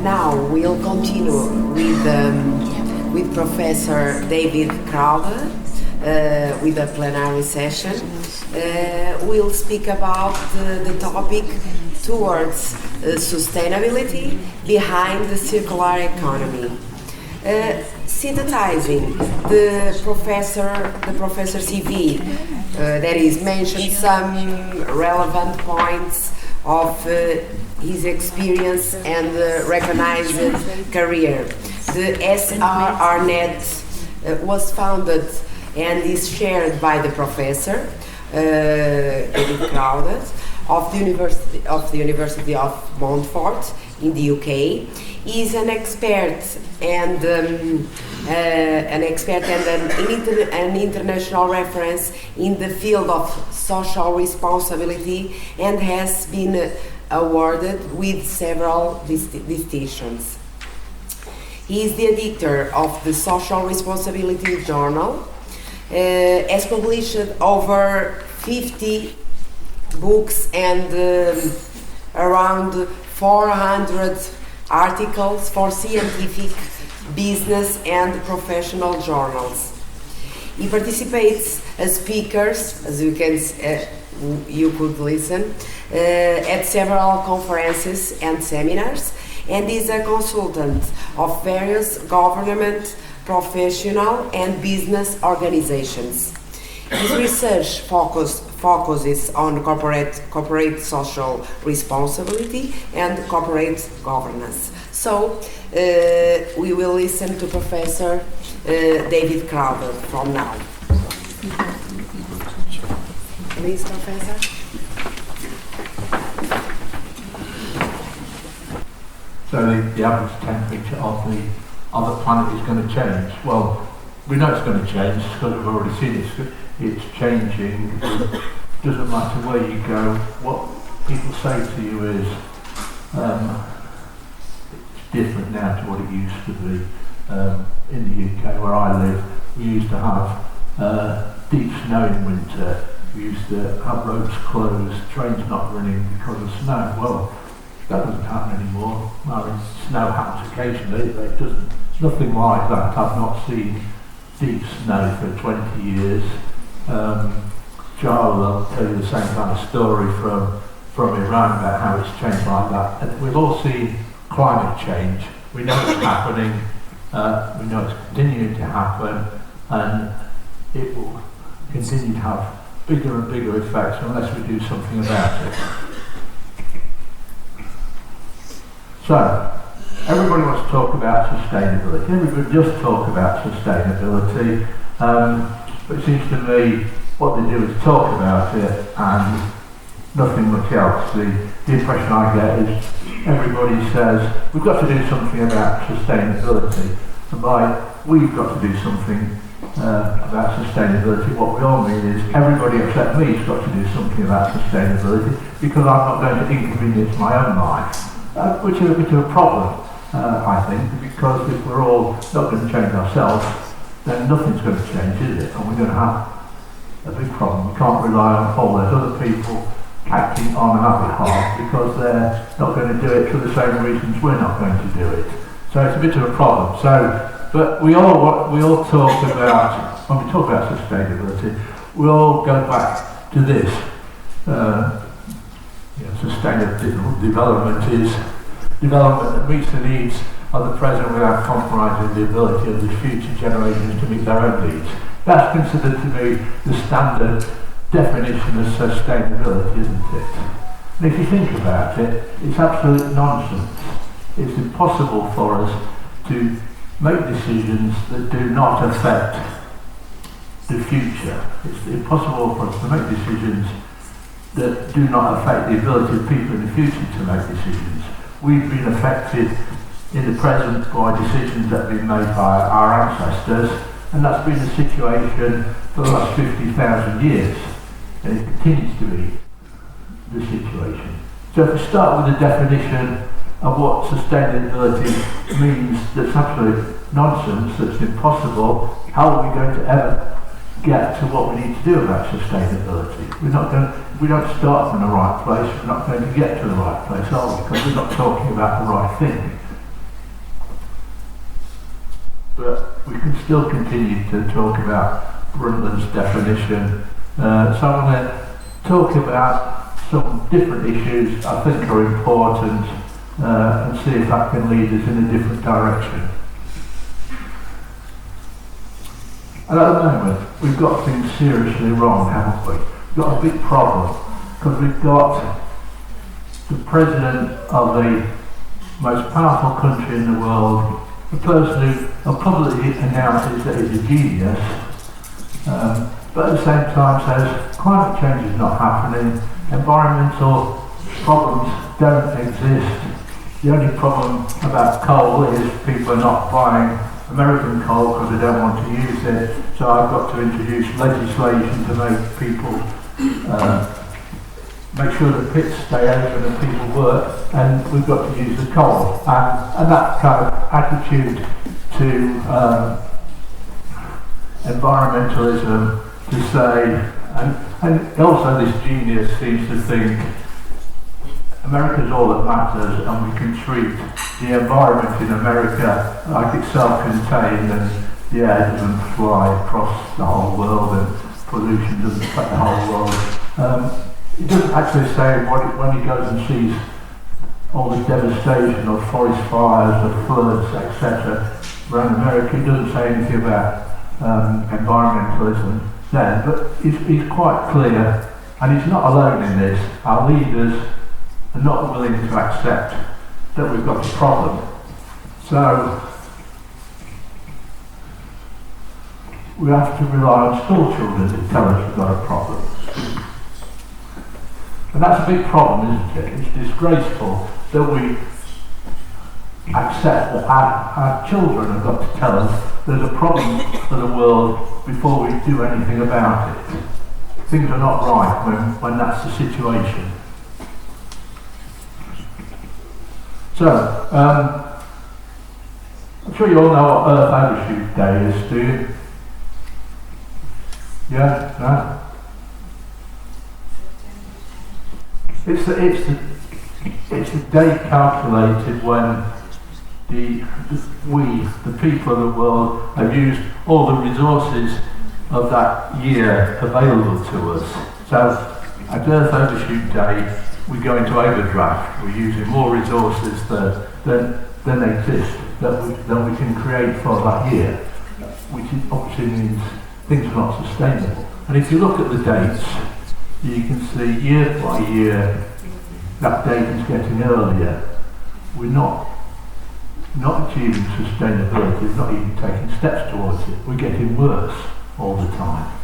Now we'll continue with Professor David Crowther with a plenary session. We'll speak about the topic towards sustainability behind the circular economy. Synthesizing the professor's CV, that is, mentioned some relevant points of his experience and recognized career. The SRRNet was founded and is shared by the professor David Crowther of the University of Montfort in the UK. He is an expert and an international reference in the field of social responsibility and has been awarded with several distinctions. He is the editor of the Social Responsibility Journal, has published over 50 books and around 400 articles for scientific, business and professional journals. He participates as speakers, as you could listen, at several conferences and seminars, and is a consultant of various government, professional and business organizations. His research focuses on corporate social responsibility and corporate governance. So we will listen to Professor David Crowther from now. Please, Professor. So the average temperature of the planet is going to change. Well, we know it's going to change because we've already seen it's changing. It doesn't matter where you go. What people say to you is it's different now to what it used to be. In the UK where I live, we used to have deep snow in winter. We used to have roads closed, trains not running because of snow. Well, that doesn't happen anymore. Well, snow happens occasionally, but it doesn't. Nothing like that. I've not seen deep snow for 20 years. Charles will tell you the same kind of story from Iran about how it's changed like that. And we've all seen climate change. We know it's happening. We know it's continuing to happen, and it will continue to have bigger and bigger effects unless we do something about it. So, everybody wants to talk about sustainability. Everybody does talk about sustainability, but it seems to me what they do is talk about it and nothing much else. The impression I get is everybody says, we've got to do something about sustainability. And by we've got to do something about sustainability, what we all mean is everybody except me has got to do something about sustainability because I'm not going to inconvenience my own life. Which is a bit of a problem, I think, because if we're all not going to change ourselves, then nothing's going to change, is it? And we're going to have a big problem. We can't rely on all those other people acting on our behalf because they're not going to do it for the same reasons we're not going to do it. So it's a bit of a problem. But we all talk about, when we talk about sustainability, we all go back to this. Sustainable development is development that meets the needs of the present without compromising the ability of the future generations to meet their own needs. That's considered to be the standard definition of sustainability, isn't it? And if you think about it, it's absolute nonsense. It's impossible for us to make decisions that do not affect the future. It's impossible for us to make decisions that do not affect the ability of people in the future to make decisions. We've been affected in the present by decisions that have been made by our ancestors, and that's been the situation for the last 50,000 years, and it continues to be the situation. So if we start with the definition of what sustainability means, that's absolute nonsense, that's impossible, how are we going to ever get to what we need to do about sustainability? We don't start from the right place, we're not going to get to the right place, are we? Because we're not talking about the right thing. but we can still continue to talk about Brundtland's definition. So I'm going to talk about some different issues I think are important and see if that can lead us in a different direction. And at the moment, we've got things seriously wrong, haven't we? We've got a big problem, because we've got the president of the most powerful country in the world, the person who publicly announces that he's a genius, but at the same time says climate change is not happening, environmental problems don't exist. The only problem about coal is people are not buying American coal because they don't want to use it, so I've got to introduce legislation to make people make sure that pits stay open and people work, and we've got to use the coal. And that kind of attitude to environmentalism, to say, and also this genius seems to think America's all that matters, and we can treat the environment in America like it's self-contained, and the air doesn't fly across the whole world and pollution doesn't affect the whole world. It doesn't actually say when he goes and sees all the devastation of forest fires, of floods, etc. around America, he doesn't say anything about environmentalism then, but he's quite clear, and he's not alone in this. Our leaders are not willing to accept that we've got a problem. So we have to rely on school children to tell us we've got a problem. And that's a big problem, isn't it? It's disgraceful that we accept that our children have got to tell us there's a problem for the world before we do anything about it. Things are not right when that's the situation. So, I'm sure you all know what Earth Overshoot Day is, do you? Yeah? No? It's the day calculated when the people of the world, have used all the resources of that year available to us. So at Earth Overshoot Day, we go into overdraft. We're using more resources than exist that we can create for that year, which obviously means things are not sustainable. And if you look at the dates, you can see year by year that date is getting earlier. We're not achieving sustainability, we're not even taking steps towards it. We're getting worse all the time.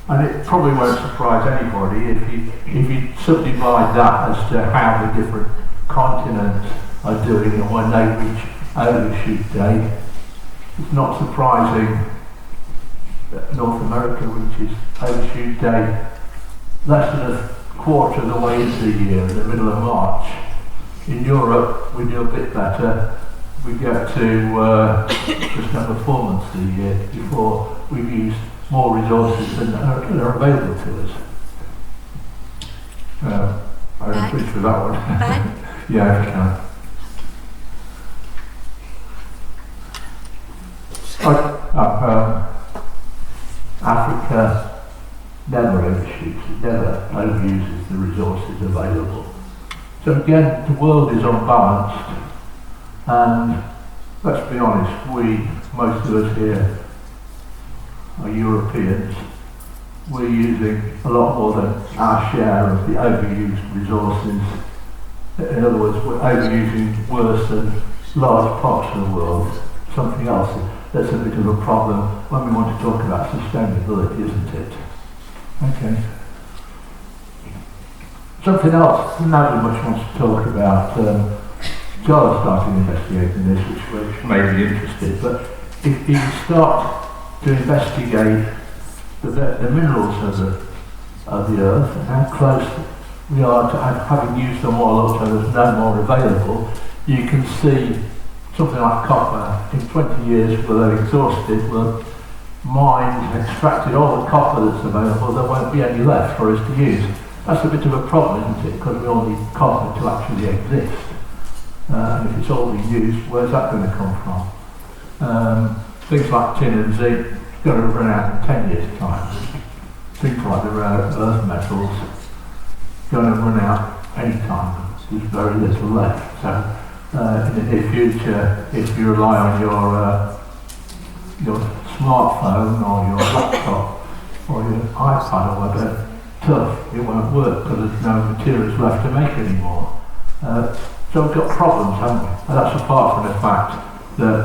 And it probably won't surprise anybody if you subdivide that as to how the different continents are doing and when they reach overshoot day. It's not surprising that North America reaches overshoot day less than a quarter of the way into the year, in the middle of March. In Europe, we do a bit better. We get to just over 4 months of the year before we've used more resources than are available to us. I'm pleased with that one. Yeah, if you can. Africa never overshoots, it never overuses the resources available. So again, the world is unbalanced, and let's be honest, most of us here are Europeans. We're using a lot more than our share of the overused resources. In other words, we're overusing worse than large parts of the world. Something else that's a bit of a problem when we want to talk about sustainability, isn't it? Okay. Something else nobody much wants to talk about. Charles started investigating this, which made me interested, but if you start to investigate the minerals of the earth and how close we are to having used them all up so there's no more available, you can see something like copper in 20 years will have exhausted, will have mined, extracted all the copper that's available, there won't be any left for us to use. That's a bit of a problem, isn't it? Because we all need copper to actually exist. And if it's all being used, where's that going to come from? Things like tin and zinc going to run out in 10 years' time. Things like the rare earth metals going to run out any time. There's very little left. So in the near future, if you rely on your smartphone or your laptop or your iPad or whatever, tough, it won't work because there's no materials left to make anymore. So we've got problems, haven't we? And that's apart from the fact that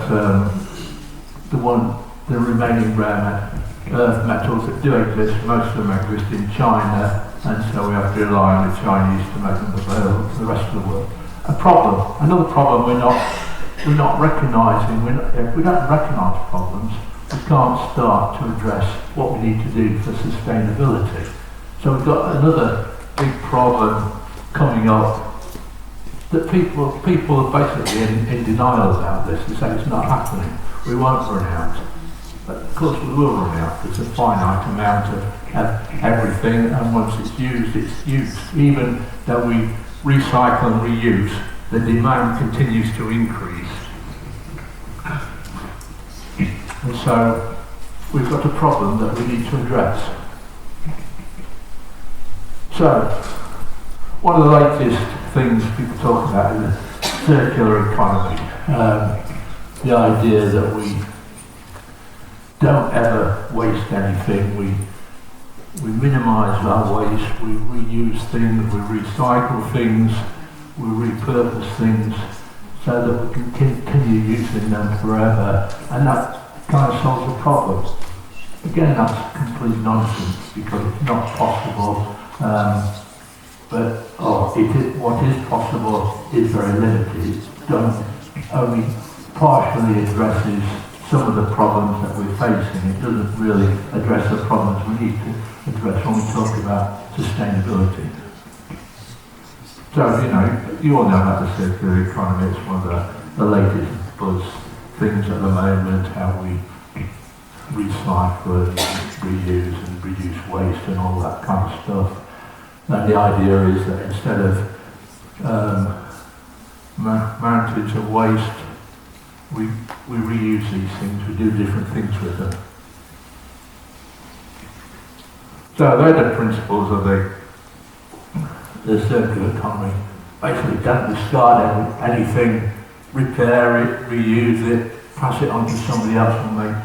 the remaining rare earth metals that do exist, most of them exist in China, and so we have to rely on the Chinese to make them available to the rest of the world. Another problem we're not recognising, if we don't recognise problems, we can't start to address what we need to do for sustainability. So we've got another big problem coming up that people are basically in denial about this and say it's not happening. We won't run out. But of course we will run out. There's a finite amount of everything, and once it's used, it's used. Even though we recycle and reuse, the demand continues to increase. And so we've got a problem that we need to address. So one of the latest things people talk about is the circular economy. The idea that we don't ever waste anything, we minimise our waste, we reuse things, we recycle things, we repurpose things so that we can continue using them forever, and that kind of solves the problem. Again, that's complete nonsense because it's not possible, what is possible is very limited. It only partially addresses some of the problems that we're facing. It doesn't really address the problems we need to address when we talk about sustainability. So, you all know about the circular economy. It's one of the latest buzz things at the moment, how we recycle and reuse and reduce waste and all that kind of stuff. And the idea is that instead of mountains of waste, we reuse these things, we do different things with them. So they're the principles of the circular economy. Basically, don't discard anything, repair it, reuse it, pass it on to somebody else and make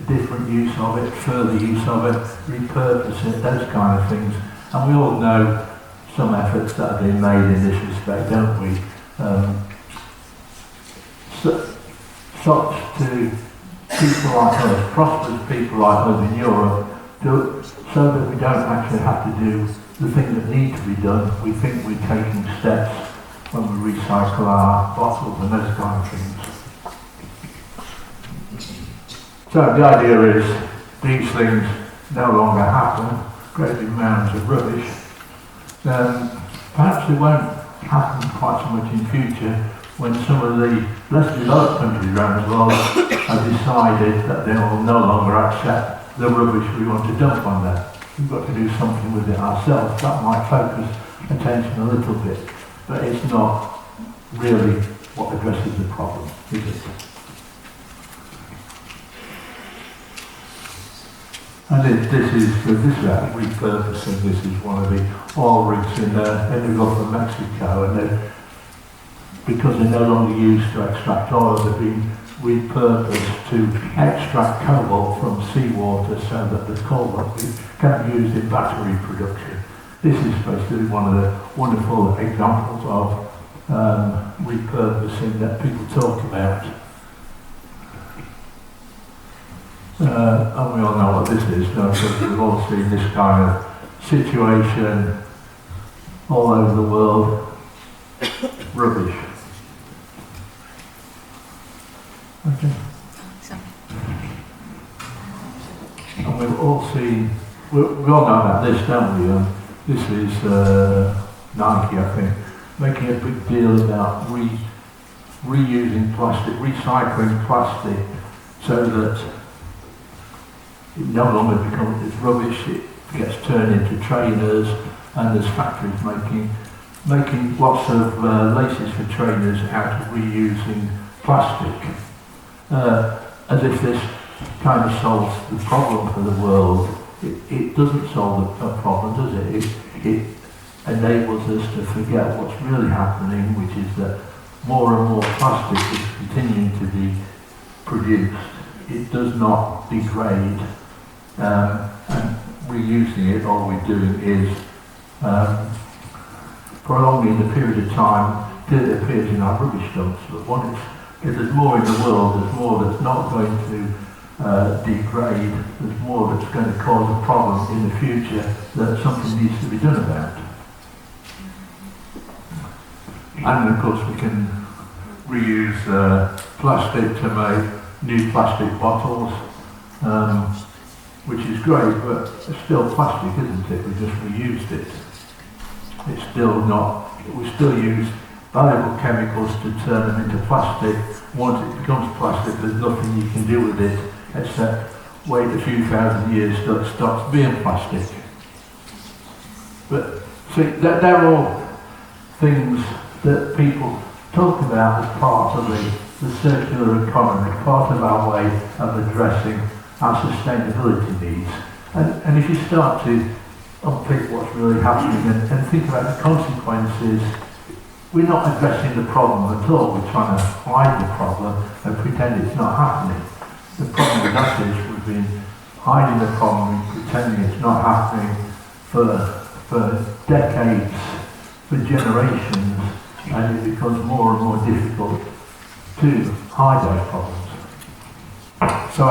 different use of it, further use of it, repurpose it, those kind of things. And we all know some efforts that have been made in this respect, don't we? Such to people like us, prosperous people like us in Europe, so that we don't actually have to do the things that need to be done. We think we're taking steps when we recycle our bottles and those kind of things. So the idea is these things no longer happen, great big mounds of rubbish. Perhaps it won't happen quite so much in future when some of the less developed countries around the world have decided that they will no longer accept the rubbish we want to dump on them. We've got to do something with it ourselves. That might focus attention a little bit, but it's not really what addresses the problem, is it? And this is about repurposing. This is one of the oil rigs in the Gulf of Mexico, and because they're no longer used to extract oil, they've been repurposed to extract cobalt from seawater so that the cobalt can be used in battery production. This is supposed to be one of the wonderful examples of repurposing that people talk about. And we all know what this is, don't we? We've all seen this kind of situation all over the world. Rubbish. Okay. And we've all seen, we all know about this, don't we? This is Nike, I think, making a big deal about reusing plastic, recycling plastic, so that it no longer becomes rubbish, it gets turned into trainers, and there's factories making making lots of laces for trainers out of reusing plastic. As if this kind of solves the problem for the world. It doesn't solve the problem, does it? It enables us to forget what's really happening, which is that more and more plastic is continuing to be produced. It does not degrade, and reusing it, all we're doing is prolonging the period of time till it appears in our rubbish dumps. But if there's more in the world, there's more that's not going to degrade, there's more that's going to cause a problem in the future that something needs to be done about. And of course we can reuse plastic to make new plastic bottles, which is great, but it's still plastic, isn't it? We just reused it. It's still not, we still use valuable chemicals to turn them into plastic. Once it becomes plastic, there's nothing you can do with it except wait a few thousand years till it stops being plastic. But see, they're all things that people talk about as part of the circular economy, part of our way of addressing our sustainability needs. And if you start to unpick what's really happening and think about the consequences, we're not addressing the problem at all. We're trying to hide the problem and pretend it's not happening. The problem with that is we've been hiding the problem and pretending it's not happening for decades, for generations, and it becomes more and more difficult to hide those problems. So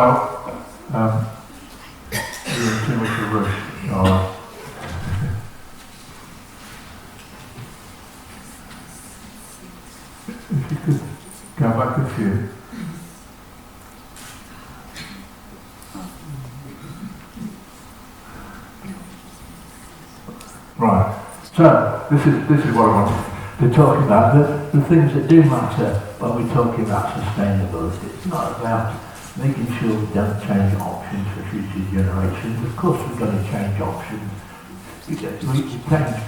you're in too much of a rush. If you could go back a few. Right. So this is what I want to talk about. The things that do matter when we're talking about sustainability. It's not about making sure we don't change options for future generations. Of course we're going to change options. We change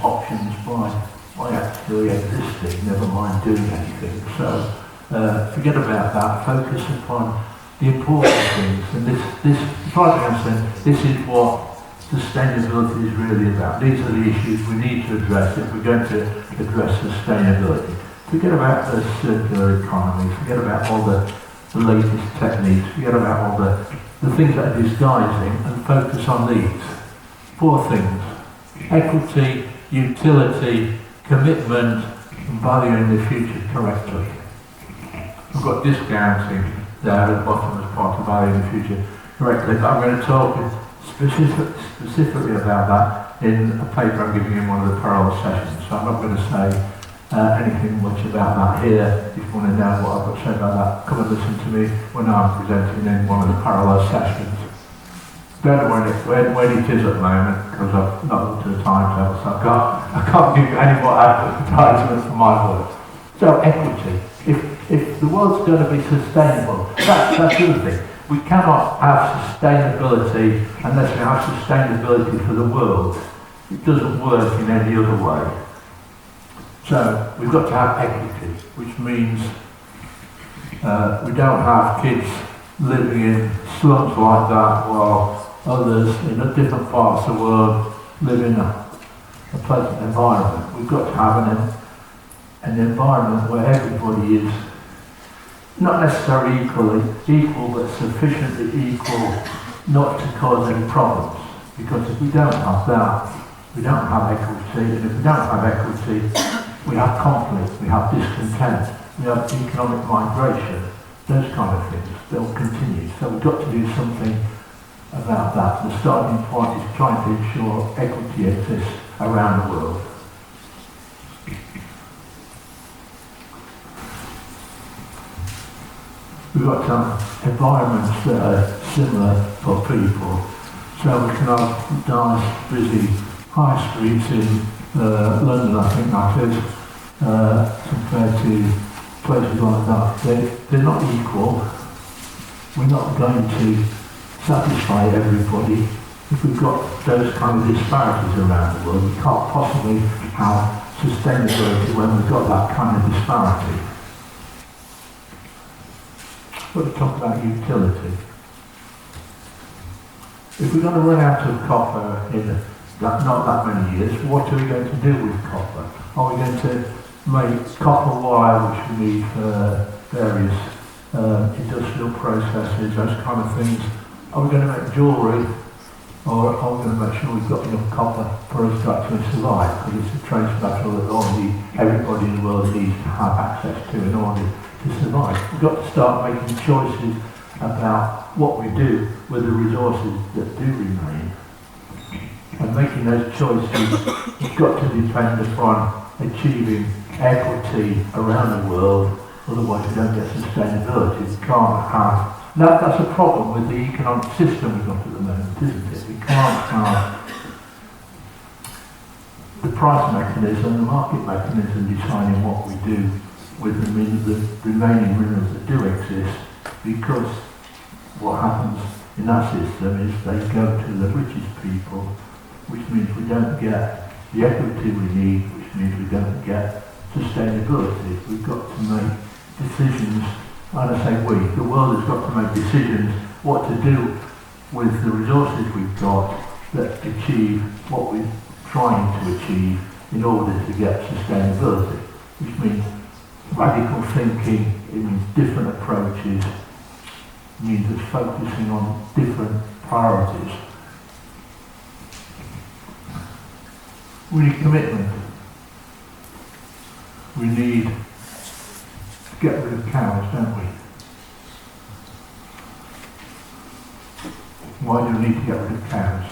options by actually existing, never mind doing anything. So forget about that, focus upon the important things. And this is what sustainability is really about. These are the issues we need to address if we're going to address sustainability. Forget about the circular economy, forget about all the latest techniques, forget about all the things that are disguising, and focus on these 4 things: equity, utility, commitment, and valuing the future correctly. We've got discounting there at the bottom as part of valuing the future correctly, but I'm going to talk specifically about that in a paper I'm giving in one of the parallel sessions. So I'm not going to say anything much about that here. If you want to know what I've got to say about that, come and listen to me when I'm presenting in one of the parallel sessions. Don't know when it is at the moment, because I've not looked at the timetable, so I can't give you any more advertisement for my work. So equity. If the world's going to be sustainable, that's the other thing. We cannot have sustainability unless we have sustainability for the world. It doesn't work in any other way. So we've got to have equity, which means we don't have kids living in slums like that while others in different parts of the world live in a pleasant environment. We've got to have an environment where everybody is not necessarily equal, but sufficiently equal not to cause any problems. Because if we don't have that, we don't have equity, and if we don't have equity, we have conflict, we have discontent, we have economic migration, those kind of things. They'll continue. So we've got to do something about that. The starting point is trying to ensure equity exists around the world. We've got some environments that are similar for people. So we can have nice, busy high streets in London, I think that is, compared to places like that. They're not equal. We're not going to satisfy everybody. If we've got those kind of disparities around the world, we can't possibly have sustainability when we've got that kind of disparity. But to talk about utility. If we're going to run out of copper in not that many years, what are we going to do with copper? Are we going to make copper wire, which we need for various industrial processes, those kind of things? Are we going to make jewellery? Or are we going to make sure we've got enough copper for us to actually survive? Because it's a trace metal that everybody in the world needs to have access to in order to survive. We've got to start making choices about what we do with the resources that do remain. And making those choices, we've got to depend upon achieving equity around the world, otherwise we don't get sustainability. We can't have... That's a problem with the economic system we've got at the moment, isn't it? We can't have the price mechanism, the market mechanism deciding what we do with the remaining minerals that do exist, because what happens in that system is they go to the richest people, which means we don't get the equity we need, which means we don't get sustainability. We've got to make decisions, and I say we, the world has got to make decisions what to do with the resources we've got that achieve what we're trying to achieve in order to get sustainability, which means radical thinking, it means different approaches, it means us focusing on different priorities. We need commitment. We need to get rid of cows, don't we? Why do we need to get rid of cows?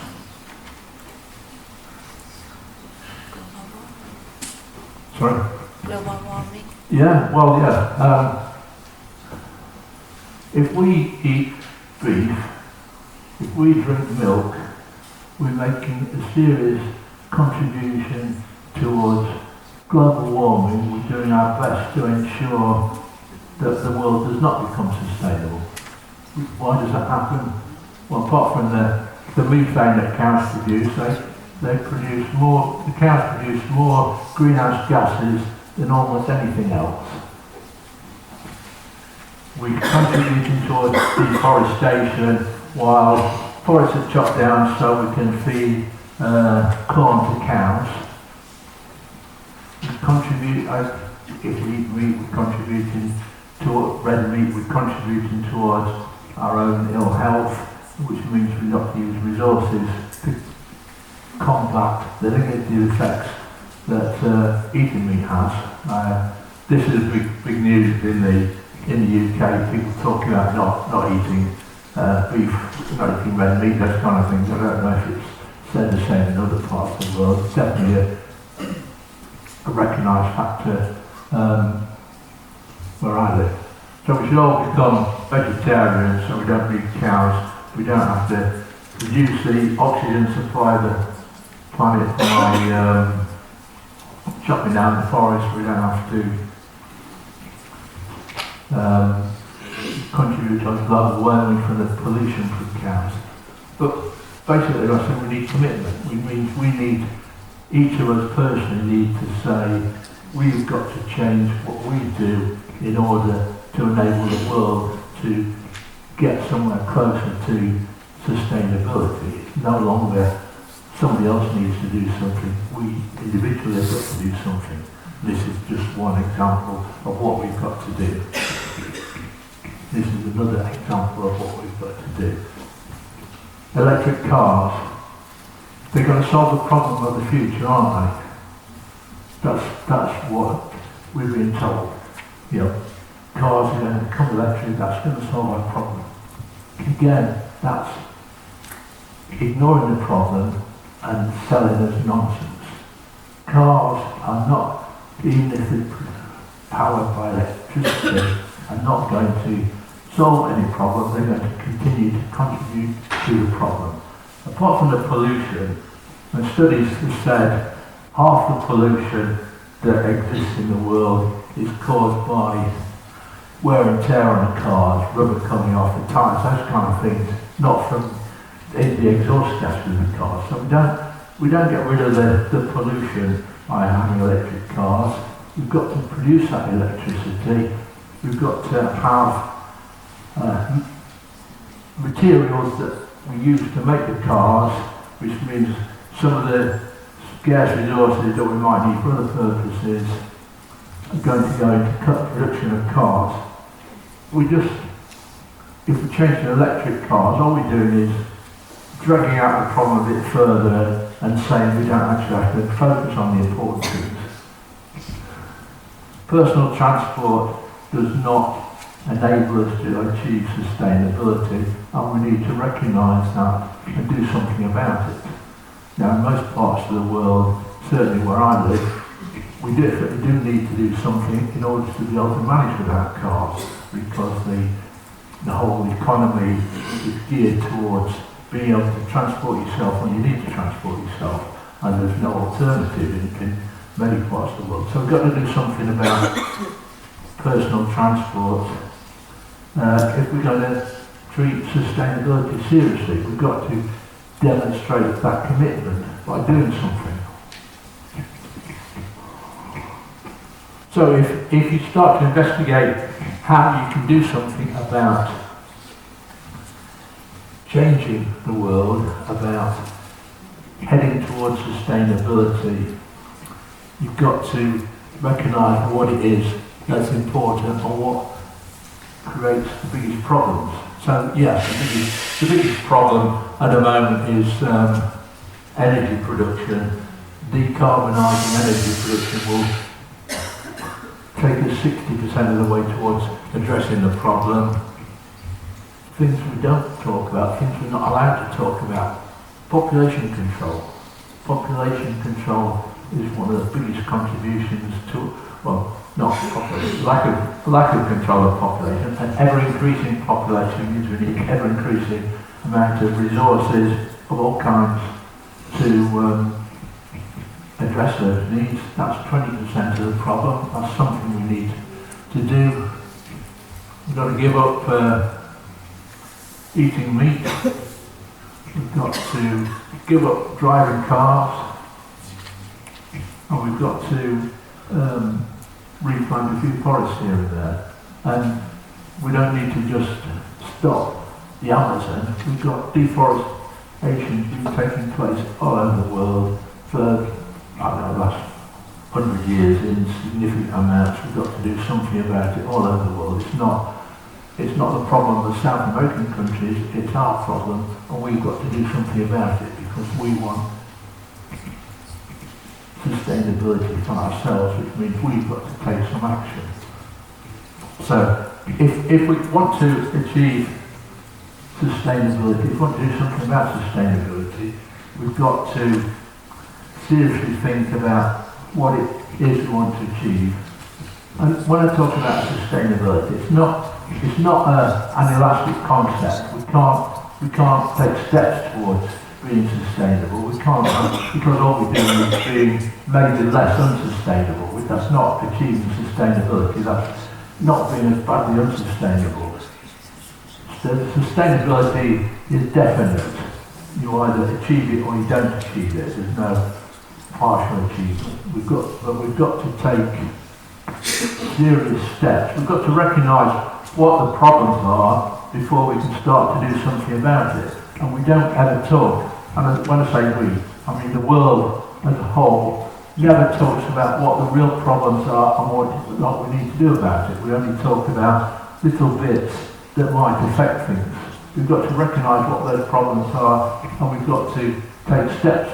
Sorry? Global warming. Yeah, well, yeah. If we eat beef, if we drink milk, we're making a serious contribution towards global warming. We're doing our best to ensure that the world does not become sustainable. Why does that happen? Well, apart from the methane that cows produce, they produce more, the cows produce more greenhouse gases than almost anything else. We're contributing towards deforestation while forests are chopped down so we can feed corn to cows. We contribute, if we eat meat, we're contributing to red meat, we're contributing towards our own ill health, which means we've got to use resources to combat the negative effects that eating meat has. This is big news in the UK. People talking about not eating beef, not eating red meat, those kind of things. I don't know if it's said the same in other parts of the world. It's definitely a recognised factor where I live. So we should all become vegetarians so we don't need cows. We don't have to reduce the oxygen supply of the planet by chopping down the forest. We don't have to contribute to global warming from the pollution from cows. But basically, I think we need commitment. We need, each of us personally need to say, we've got to change what we do in order to enable the world to get somewhere closer to sustainability. It's no longer somebody else needs to do something. We individually have got to do something. This is just one example of what we've got to do. This is another example of what we've got to do. Electric cars, they're going to solve the problem of the future, aren't they? That's what we've been told. You know, cars are going to become electric, that's going to solve our problem. Again, that's ignoring the problem and selling us nonsense. Cars are not, even if they're powered by electricity, are not going to solve any problem. They're going to continue to contribute to the problem. Apart from the pollution, and studies have said half the pollution that exists in the world is caused by wear and tear on the cars, rubber coming off the tyres, those kind of things, not from the exhaust gas from the cars. So we don't get rid of the pollution by having electric cars. We've got to produce that electricity. We've got to have materials that we use to make the cars, which means some of the scarce resources that we might need for other purposes are going to go into cut production of cars. If we change to electric cars, all we're doing is dragging out the problem a bit further and saying we don't actually have to focus on the important things. Personal transport does not enable us to achieve sustainability, and we need to recognise that and do something about it. Now, in most parts of the world, certainly where I live, we definitely do need to do something in order to be able to manage without cars, because the whole economy is geared towards being able to transport yourself when you need to transport yourself, and there's no alternative in many parts of the world. So we've got to do something about personal transport. If we're going to treat sustainability seriously, we've got to demonstrate that commitment by doing something. So if you start to investigate how you can do something about changing the world, about heading towards sustainability, you've got to recognise what it is that's important and what creates the biggest problems. So yes, the biggest problem at the moment is energy production. Decarbonising energy production will take us 60% of the way towards addressing the problem. Things we don't talk about, things we're not allowed to talk about. Population control. Population control is one of the biggest contributions to, well, not population, lack of control of population. An ever-increasing population means we need ever-increasing amount of resources of all kinds to address those needs. That's 20% of the problem. That's something we need to do. We've got to give up eating meat. We've got to give up driving cars. And we've got to replant a few forests here and there. And we don't need to just stop the Amazon. We've got deforestation taking place all over the world for, I don't know, the last 100 years in significant amounts. We've got to do something about it all over the world. It's not the problem of the South American countries, it's our problem, and we've got to do something about it because we want sustainability for ourselves, which means we've got to take some action. So, if we want to achieve sustainability, if we want to do something about sustainability, we've got to seriously think about what it is we want to achieve. And when I talk about sustainability, it's not an elastic concept. We can't take steps towards being sustainable. We can't, because all we're doing is being maybe less unsustainable. That's not achieving sustainability. That's not being as badly unsustainable. So sustainability is definite. You either achieve it or you don't achieve it. There's no partial achievement. We've got to take serious steps. We've got to recognise what the problems are before we can start to do something about it. And we don't ever talk, and when I say we, I mean the world as a whole never talks about what the real problems are and what we need to do about it. We only talk about little bits that might affect things. We've got to recognise what those problems are, and we've got to take steps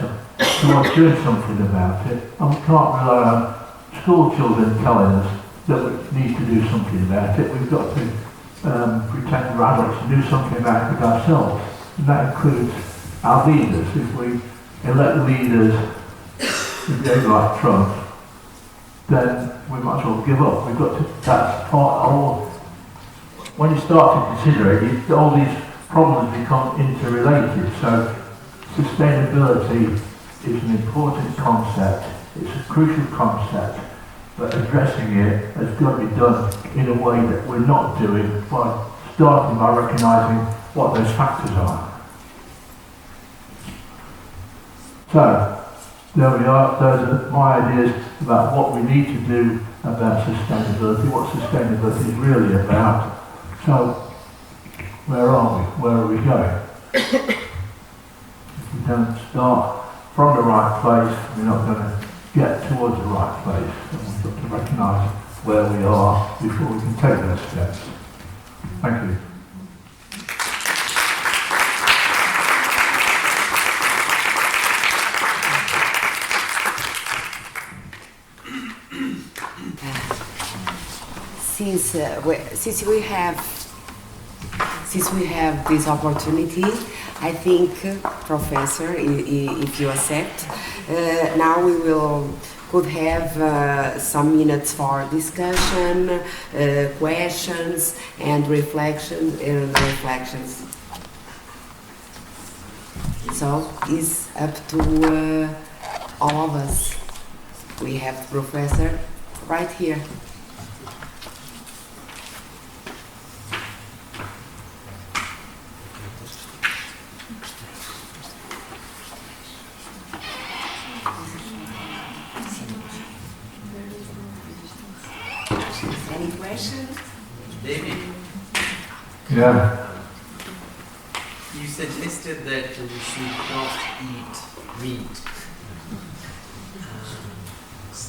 towards doing something about it. And we can't rely on school children telling us that we need to do something about it. We've got to pretend we're adults and do something about it with ourselves. And that includes our leaders. If we elect leaders who behave like Trump, then we might as well give up. We've got to, that's part of, when you start to consider it, all these problems become interrelated. So sustainability is an important concept. It's a crucial concept. But addressing it has got to be done in a way that we're not doing by starting by recognising what those factors are. So, there we are. Those are my ideas about what we need to do about sustainability, what sustainability is really about. So, where are we? Where are we going? If we don't start from the right place, we're not going to get towards the right place. And we've got to recognise where we are before we can take those steps. Thank you. Since we have this opportunity, I think, Professor, if you accept, now we could have some minutes for discussion, questions, and reflections. So it's up to all of us. We have the Professor right here. Any questions? David? Yeah. You suggested that we should not eat meat.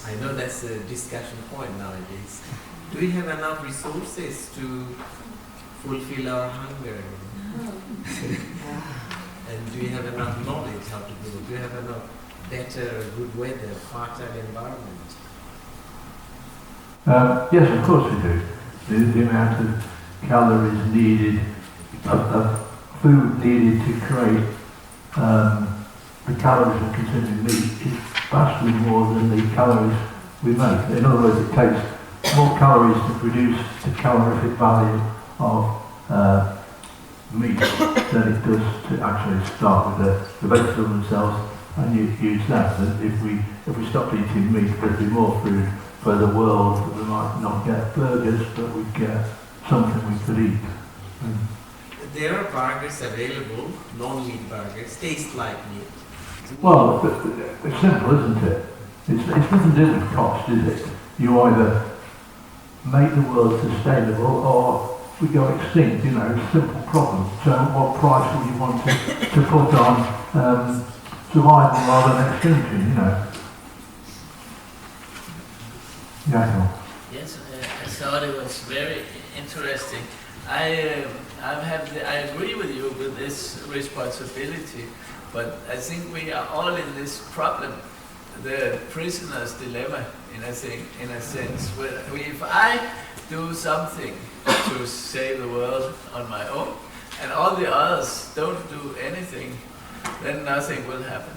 I know that's a discussion point nowadays. Do we have enough resources to fulfill our hunger? And do we have enough knowledge how to do it? Do we have enough better, good weather, fertile environment? Yes, of course we do. The amount of calories needed, of food needed to create the calories of consuming meat is vastly more than the calories we make. In other words, it takes more calories to produce the calorific value of meat than it does to actually start with the vegetables themselves and use that. And if we stopped eating meat, there'd be more food for the world. We might not get burgers, but we'd get something we could eat. There are burgers available, non-meat burgers, taste like meat. Well, it's simple, isn't it? It's nothing to do with cost, is it? You either make the world sustainable or we go extinct, simple problem. So what price would you want to put on survival rather than extinction, Yeah. Yes, I thought it was very interesting. I agree with you with this responsibility, but I think we are all in this problem, the prisoner's dilemma, in a sense. If I do something to save the world on my own, and all the others don't do anything, then nothing will happen.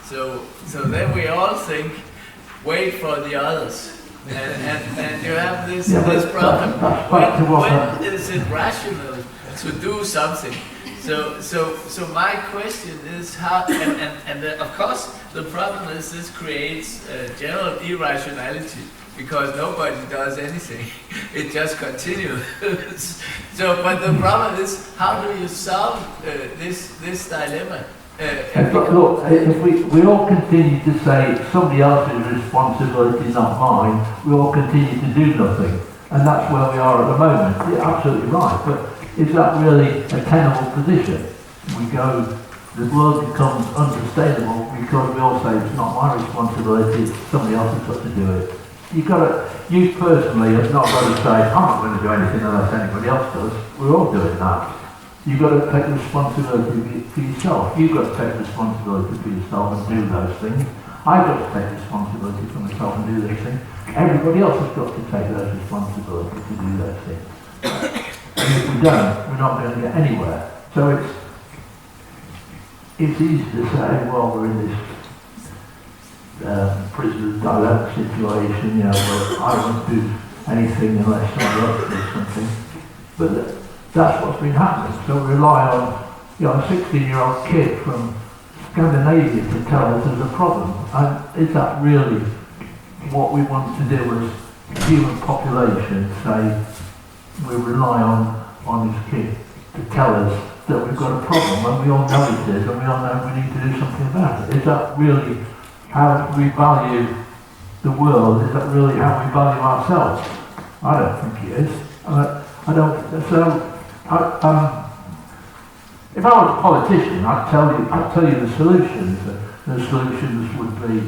So then we all think, wait for the others. And you have this problem. When is it rational to do something? So my question is how, and of course the problem is this creates general irrationality because nobody does anything. It just continues. But the problem is how do you solve this dilemma? But look, if we all continue to say somebody else's responsibility, not mine, we all continue to do nothing. And that's where we are at the moment. You're absolutely right. But is that really a tenable position? The world becomes unsustainable because we all say it's not my responsibility, somebody else has got to do it. You personally have not got to say, I'm not going to do anything unless anybody else does. We're all doing that. You've got to take responsibility for yourself. You've got to take responsibility for yourself and do those things. I've got to take responsibility for myself and do those things. Everybody else has got to take those responsibilities to do those things. And if we don't, we're not going to get anywhere. So it's easy to say, well, we're in this prisoner's dilemma situation, well, I won't do anything unless somebody else does something. But that's what's been happening. So we rely on a 16-year-old kid from Scandinavia to tell us there's a problem. And is that really what we want to do as human population? Say we rely on this kid to tell us that we've got a problem when we all know it is and we all know we need to do something about it. Is that really how we value the world? Is that really how we value ourselves? I don't think it is. I don't. So, if I was a politician, I'd tell you the solutions. The solutions would be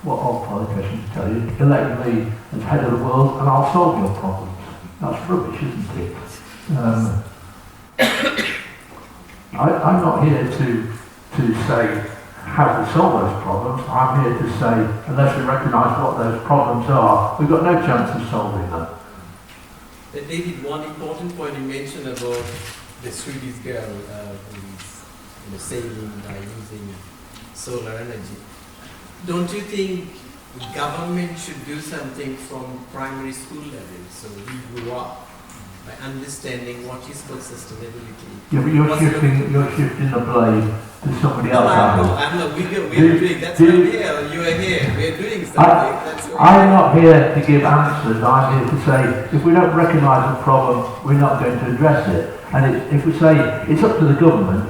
what all politicians tell you: elect me as head of the world, and I'll solve your problems. That's rubbish, isn't it? I'm not here to say how to solve those problems. I'm here to say, unless we recognise what those problems are, we've got no chance of solving them. David, one important point you mentioned about the Swedish girl who's sailing by using solar energy. Don't you think the government should do something from primary school level, so we grew up by understanding what is called sustainability? Yeah, but you're shifting the blame to somebody else. I'm not. We're doing. That's why we're here. You are here. We're doing something. I'm not here to give answers. I'm here to say, if we don't recognise a problem, we're not going to address it. And if we say it's up to the government,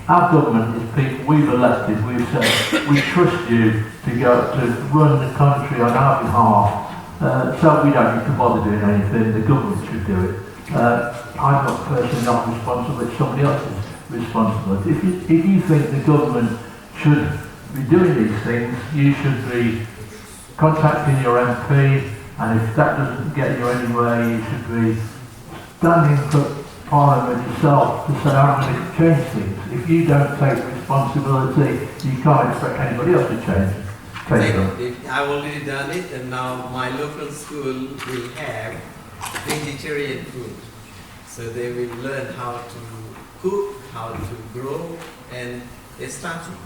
our government is people we've elected. We've said we trust you to go to run the country on our behalf. So we don't need to bother doing anything. The government should do it. I'm not personally not responsible. It's somebody else's responsibility. If you think the government should be doing these things, you should be contacting your MP, and if that doesn't get you anywhere, you should be standing for Parliament yourself to say, I'm going to change things. If you don't take responsibility, you can't expect anybody else to change them. I've already done it, and now my local school will have vegetarian food. So they will learn how to cook, how to grow, and they're starting.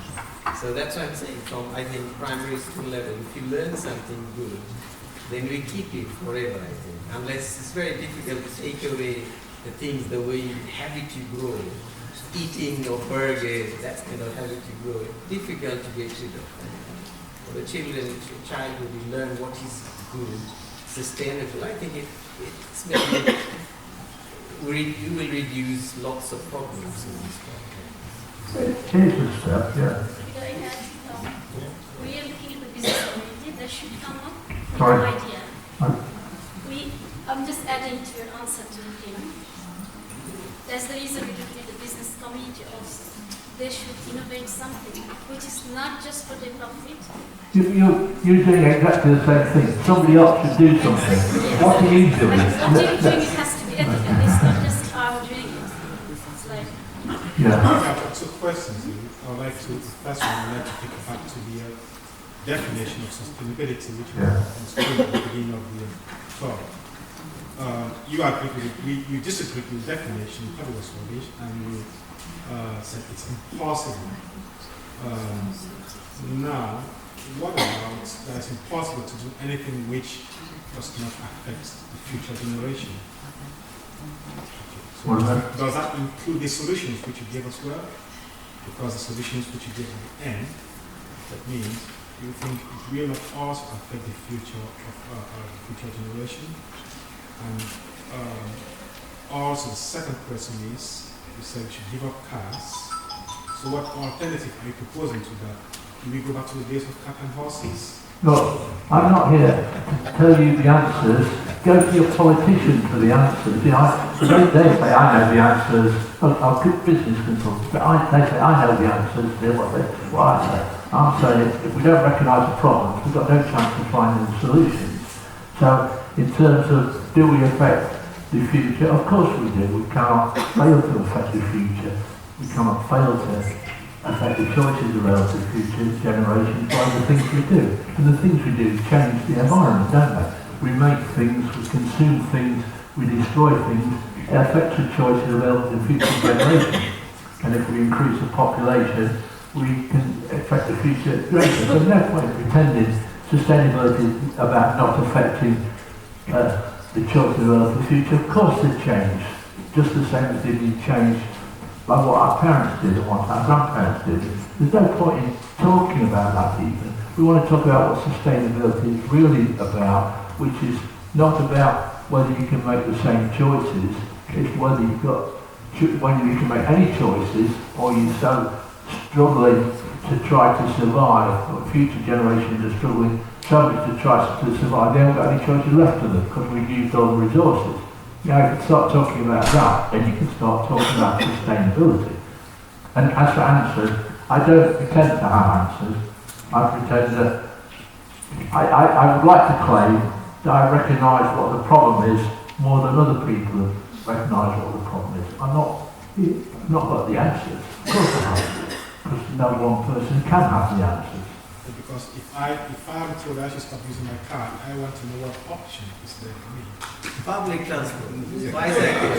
So that's what I'm saying, from I think primary school level, if you learn something good, then we keep it forever, I think. Unless it's very difficult to take away the things, the way you habit you grow. Eating your burger, that's kind of habit you grow. It's difficult to get rid of. For the children, childhood, you learn what is good, sustainable. I think it's maybe you will reduce lots of problems in this problem. Here's the step, yeah. We are looking at the business community that should come up with Sorry. an idea. I'm just adding to your answer to him. That's the reason we're looking at the business community also. They should innovate something which is not just for their profit. You're doing exactly the same thing. Somebody else should do something. Yes. What are you doing? What you're doing, it has to be ethical. It's not just how we're doing it. It's like... Yeah. I've got two questions. I'd like to, first one, I'd like to take it back to the definition of sustainability, which we understood at the beginning of the talk. You disagreed with the definition, you thought it was rubbish, and you said it's impossible. Now, what about that it's impossible to do anything which does not affect the future generation? So does that include the solutions which you gave as well? Because the solutions which you gave at the end, that means you think it will not also affect the future of our future generation? And also the second question is, you said we should give up cars. So what alternative are you proposing to that? Do we go back to the days of cat and horses? Look, I'm not here to tell you the answers. Go to your politicians for the answers. You know, they say I know the answers. I'll good business consultants, but they say I know the answers. They're what I say. I'm saying if we don't recognise the problems, we've got no chance of finding the solutions. So in terms of do we affect the future? Of course we do. We cannot fail to affect the future. We cannot fail to affect the choices around the future generations by the things we do. And the things we do change the environment, don't they? We make things, we consume things, we destroy things. It affects the choices around the future generations. And if we increase the population, we can affect the future greater. There's no point pretending sustainability is about not affecting the choices of the future. Of course they change, just the same as they change by what our parents did and what our grandparents did. There's no point in talking about that even. We want to talk about what sustainability is really about, which is not about whether you can make the same choices, it's whether you can make any choices, or you're so struggling to try to survive, or future generations are struggling so much to try to survive, they haven't got any choices left to them because we've used all the resources. Now, if you start talking about that, then you can start talking about sustainability. And as for answers, I don't pretend to have answers. I pretend that I would like to claim that I recognise what the problem is more than other people have recognised what the problem is. I've not got the answers. Of course I haven't, because no one person can have the answers. Because if I'm told I should stop using my car, I want to know what option is there for me. Public transport, bicycle,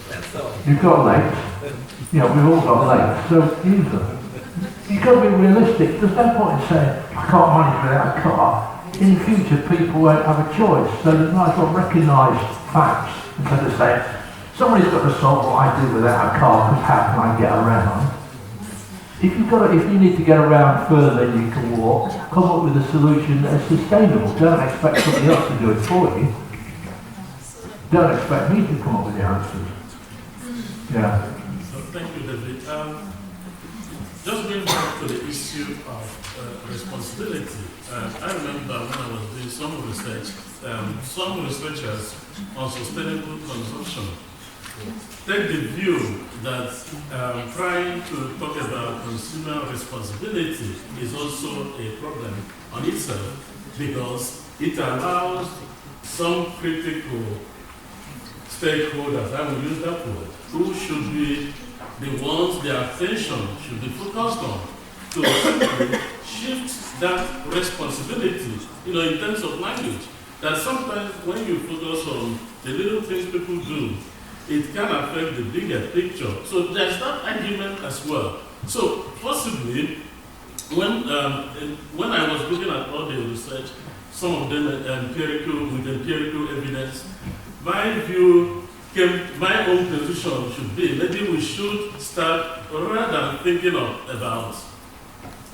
that's all. You've got legs. Yeah, we've all got legs, so use them. You've got to be realistic. There's no point in saying, I can't manage without a car. In the future, people won't have a choice, so you might as well recognise facts instead of saying, somebody's got to solve what I do without a car, because how can I get around? If you need to get around further than you can walk, come up with a solution that is sustainable. Don't expect somebody else to do it for you. Don't expect me to come up with the answers. Yeah. So thank you, David. Just going back to the issue of responsibility. I remember when I was doing some research, some researchers on sustainable consumption take the view that trying to talk about consumer responsibility is also a problem on itself, because it allows some critical stakeholders, I will use that word, who should be the ones their attention should be focused on, to simply shift that responsibility, in terms of language. That sometimes when you focus on the little things people do, it can affect the bigger picture. So there's that argument as well. So possibly, when I was looking at all the research, some of them with empirical evidence, my own position should be, maybe we should start, rather than thinking about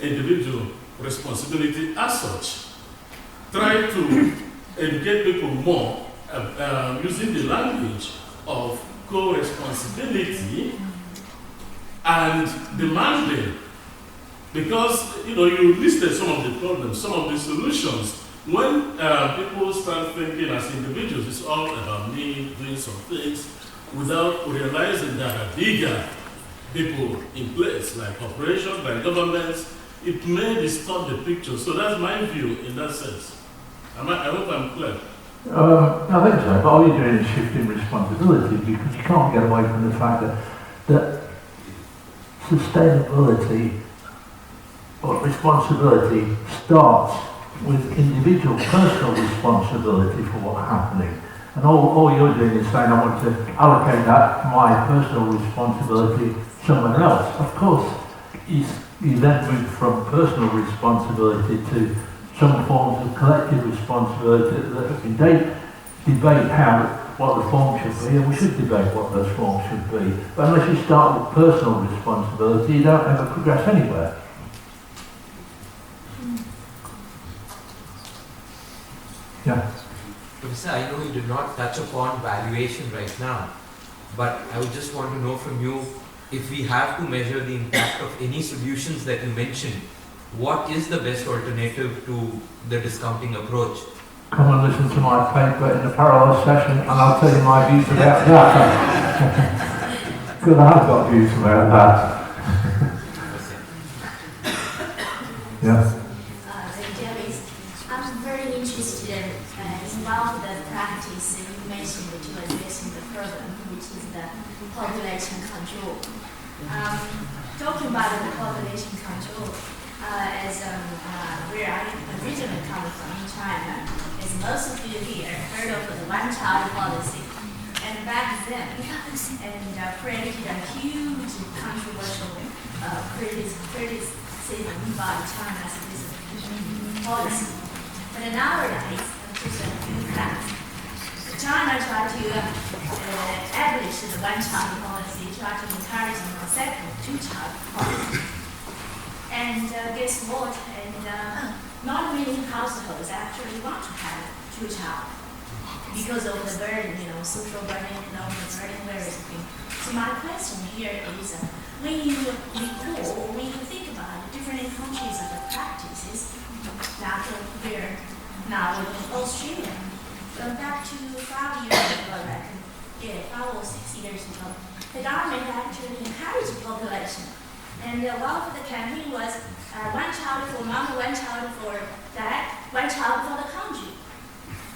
individual responsibility as such, try to educate people more using the language of co-responsibility and demanding, because you listed some of the problems, some of the solutions. When people start thinking as individuals, it's all about me doing some things without realizing there are bigger people in place, like corporations, like governments, it may distort the picture. So that's my view in that sense. I hope I'm clear. I think so, but all you're doing is shifting responsibility, because you can't get away from the fact that sustainability or responsibility starts with individual personal responsibility for what's happening. And all you're doing is saying, I want to allocate that, my personal responsibility, somewhere else. Of course, you then move from personal responsibility to some forms of collective responsibility that we can debate what the form should be, and we should debate what those forms should be. But unless you start with personal responsibility, you don't ever progress anywhere. Yeah. Professor, I know you did not touch upon valuation right now, but I would just want to know from you, if we have to measure the impact of any solutions that you mentioned, what is the best alternative to the discounting approach? Come and listen to my paper in the parallel session and I'll tell you my views about that. Because I've got views about that. Yeah. I'm very interested in one of the practice you mentioned that you are addressing the problem, which is the population control. Talking about the population control, as where I originally come from in China, as most of you here heard of the one-child policy. And back then, created a huge controversial criticism by China's this policy. But nowadays, just a few facts. China tried to abolish the one-child policy, tried to encourage the second two-child policy. And guess what? And not many households actually want to have two-child. because of the burden, social burden, economic burden, various things. So my question here is, when you recall, or when you think about different countries of the practices that we're now in Australia, back to 5 years ago, 5 or 6 years ago, the government actually encouraged population. And one of the campaign was one child for mom, one child for dad, one child for the country.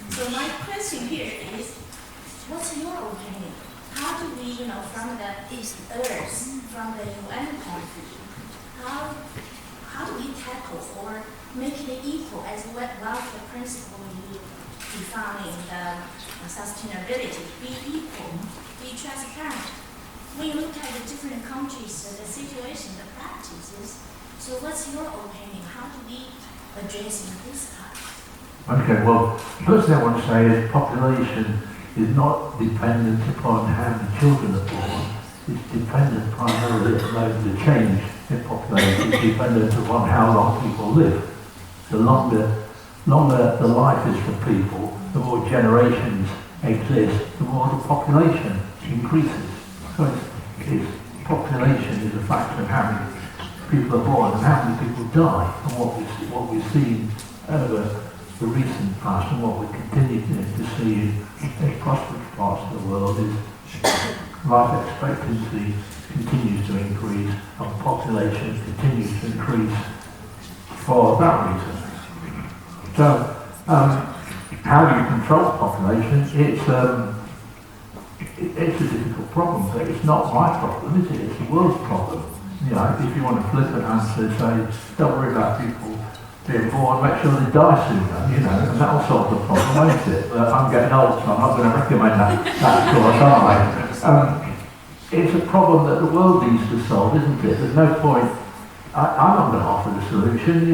So my question here is, what's your opinion? How do we, from the Earth, from the UN country, how do we tackle or make it equal as one of the principles you define in the sustainability? Be equal, be transparent. When you look at the different countries, the situation, the practices, so what's your opinion? How do we address this part? Okay, well, first thing I want to say is population is not dependent upon how many children are born. It's dependent primarily upon the change in population. It's dependent upon how long people live. The longer the life is for people, the more generations exist, the more the population increases. So population is a factor of how many people are born and how many people die. And what we've seen over the recent past and what we continue to see in prosperous parts of the world is life expectancy continues to increase and population continues to increase for that reason. So, how do you control population? It's a difficult problem, but it's not my problem, is it? It's the world's problem. If you want to flip an answer, say, don't worry about people being born, make sure they die sooner, and that'll solve the problem, won't it? But I'm getting old, so I'm not going to recommend that course, am I? It's a problem that the world needs to solve, isn't it? There's no point. I'm not going to offer the solution.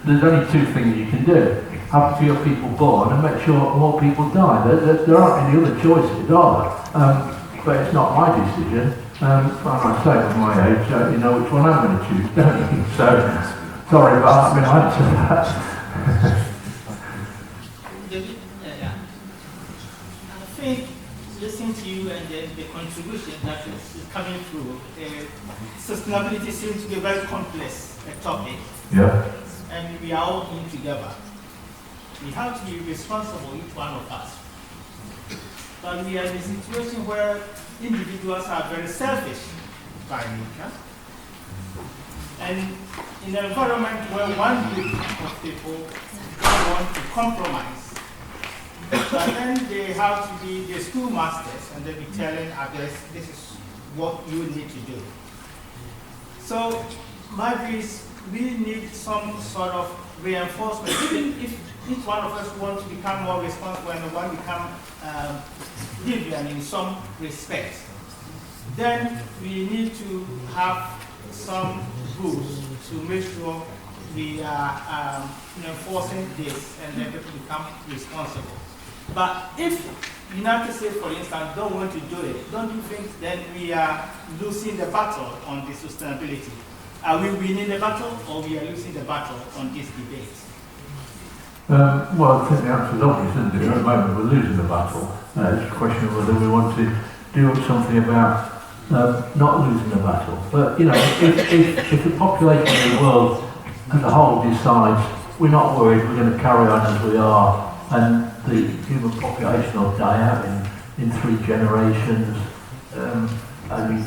There's only two things you can do. Have fewer people born and make sure more people die. There aren't any other choices, are there? But it's not my decision. And I say at my age, you know which one I'm going to choose, don't you? So, sorry, but I'm going to answer that. David, I think listening to you and the contribution that is coming through, sustainability seems to be a very complex topic. Yeah. And we are all in together. We have to be responsible, each one of us. But we are in a situation where individuals are very selfish by nature. And in an environment where one group of people don't want to compromise, but then they have to be the schoolmasters and they be telling others, this is what you need to do. So my view is we need some sort of reinforcement, even if each one of us wants to become more responsible and want to become deviant in some respect. Then we need to have some rules to make sure we are enforcing this and then people become responsible. But if the United States, for instance, don't want to do it, don't you think then we are losing the battle on the sustainability? Are we winning the battle or we are losing the battle on this debate? Well, I think the answer is obvious, isn't it? At the moment we're losing the battle. It's a question of whether we want to do something about not losing the battle. But, if the population of the world as a whole decides we're not worried, we're going to carry on as we are, and the human population will die out in 3 generations, and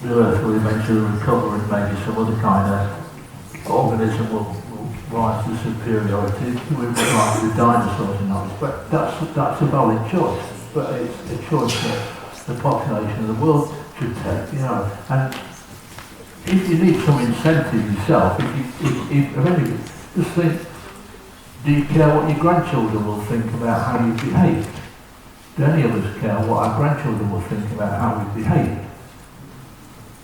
the Earth will eventually recover and maybe some other kind of organism will rise to superiority, like the dinosaurs and others. But that's a valid choice. But it's a choice that the population of the world should take, And if you need some incentive yourself, just think, do you care what your grandchildren will think about how you behave? Do any of us care what our grandchildren will think about how we behave?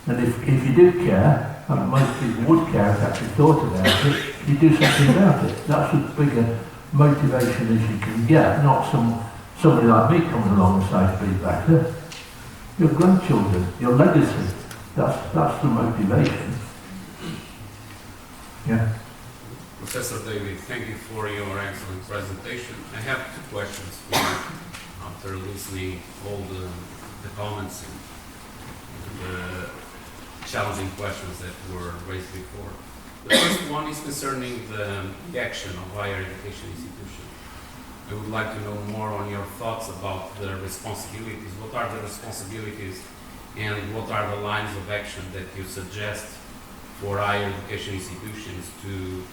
And if you do care, and most people would care if they actually thought about it, you do something about it. That's as big a motivation as you can get, not somebody like me coming along and saying to be better. Your grandchildren, your legacy, that's the motivation. Yeah. Professor David, thank you for your excellent presentation. I have two questions for you after listening all the comments and the challenging questions that were raised before. The first one is concerning the action of higher education institutions. I would like to know more on your thoughts about the responsibilities. What are the responsibilities and what are the lines of action that you suggest for higher education institutions to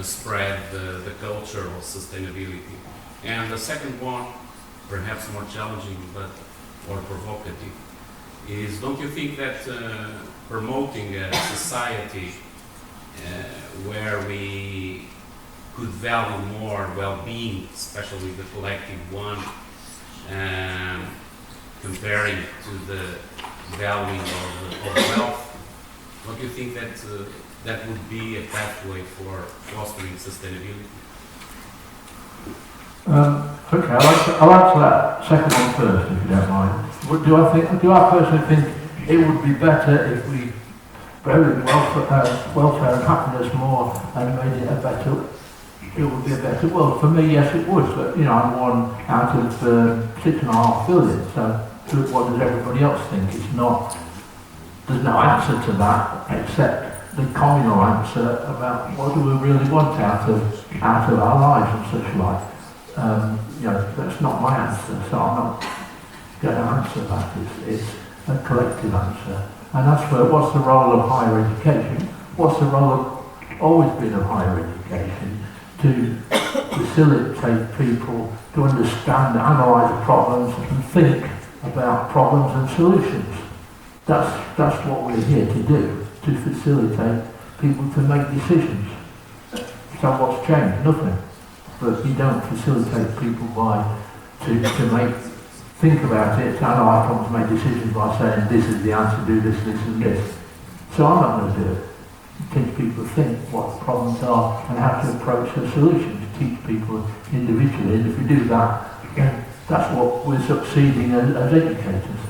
spread the culture of sustainability? And the second one, perhaps more challenging but more provocative, is don't you think that promoting a society where we could value more well-being, especially the collective one, comparing to the valuing of wealth, don't you think that that would be a pathway for fostering sustainability? Okay, I'll answer that second one first, if you don't mind. Do I personally think it would be better if we valued welfare and happiness more and made it it would be a better world? For me, yes, it would. But I'm one out of 6.5 billion. So, what does everybody else think? There's no answer to that except the communal answer about what do we really want out of our lives and such like. That's not my answer, so I'm not going to answer that. It's a collective answer. And that's what's the role of higher education? What's the role always been of higher education? To facilitate people to understand, analyse problems and think about problems and solutions. That's what we're here to do, to facilitate people to make decisions. So what's changed? Nothing. But you don't facilitate people to think about it, to analyse problems, make decisions by saying this is the answer, do this, this and this. So I'm not going to do it. Teach people to think what the problems are and how to approach the solutions. Teach people individually, and if we do that, then that's what we're succeeding as educators.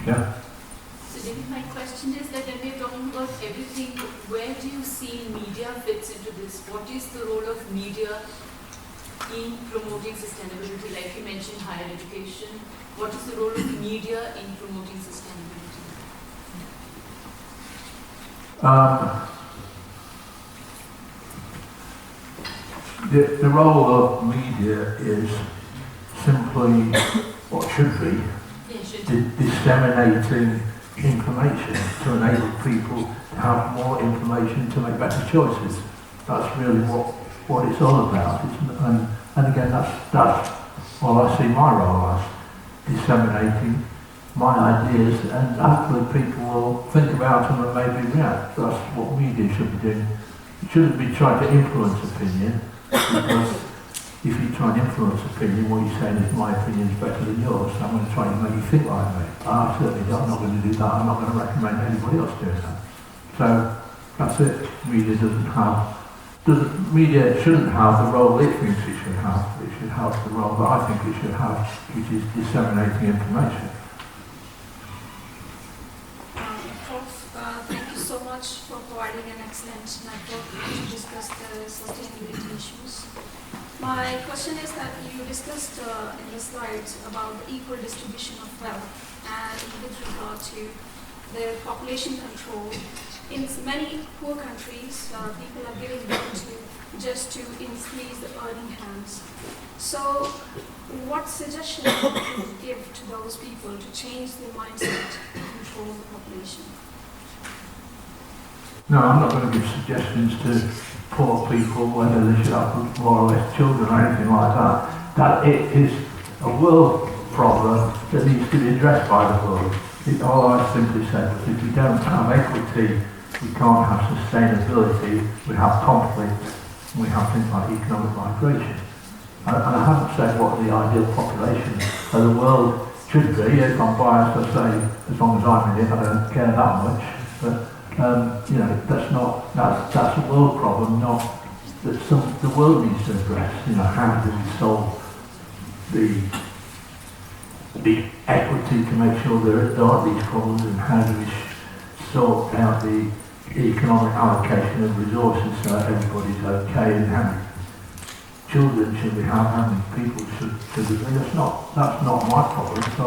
Yeah. So David, my question is that when we're talking about everything, where do you see media fits into this? What is the role of media in promoting sustainability? Like you mentioned higher education. What is the role of media in promoting sustainability? The role of media is simply what should be disseminating information to enable people to have more information to make better choices. That's really what it's all about. And again, that's what I see my role as, disseminating my ideas, and hopefully people will think about them and maybe react. That's what media should be doing. It shouldn't be trying to influence opinion, because if you try and influence opinion, what you're saying is my opinion is better than yours, so I'm going to try and make you think like me. I certainly I'm not going to do that. I'm not going to recommend anybody else doing that. So that's it. Media shouldn't have the role it thinks it should have. It should have the role that I think it should have, which is disseminating information. Thank you so much for providing an excellent network to discuss the sustainability issues. My question is that you discussed in the slides about the equal distribution of wealth and with regard to the population control. In many poor countries, people are giving birth to just to increase the earning hands. So what suggestion would you give to those people to change their mindset to control the population? No, I'm not going to give suggestions to poor people whether they should have more or less children or anything like that. That it is a world problem that needs to be addressed by the world. All I simply said was if we don't have equity, we can't have sustainability, we have conflict, we have things like economic migration. And I haven't said what the ideal population of the world should be. If I'm biased, I say as long as I'm in it, I don't care that much. But that's a world problem, not that the world needs to address. How do we solve the equity to make sure there aren't these problems, and how do we sort out the economic allocation of resources so that everybody's okay, and how many children should we have, how many people should we be. That's not my problem, so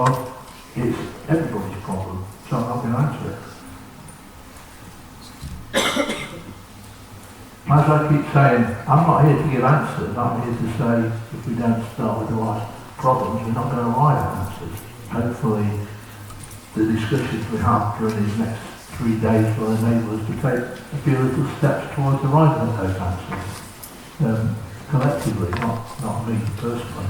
it's everybody's problem, so I'm not going to answer it. As I keep saying, I'm not here to give answers, I'm here to say if we don't start with the right problems, we're not going to arrive at answers. Hopefully the discussions we have during these next 3 days will enable us to take a few little steps towards arriving at those answers. Collectively, not me personally.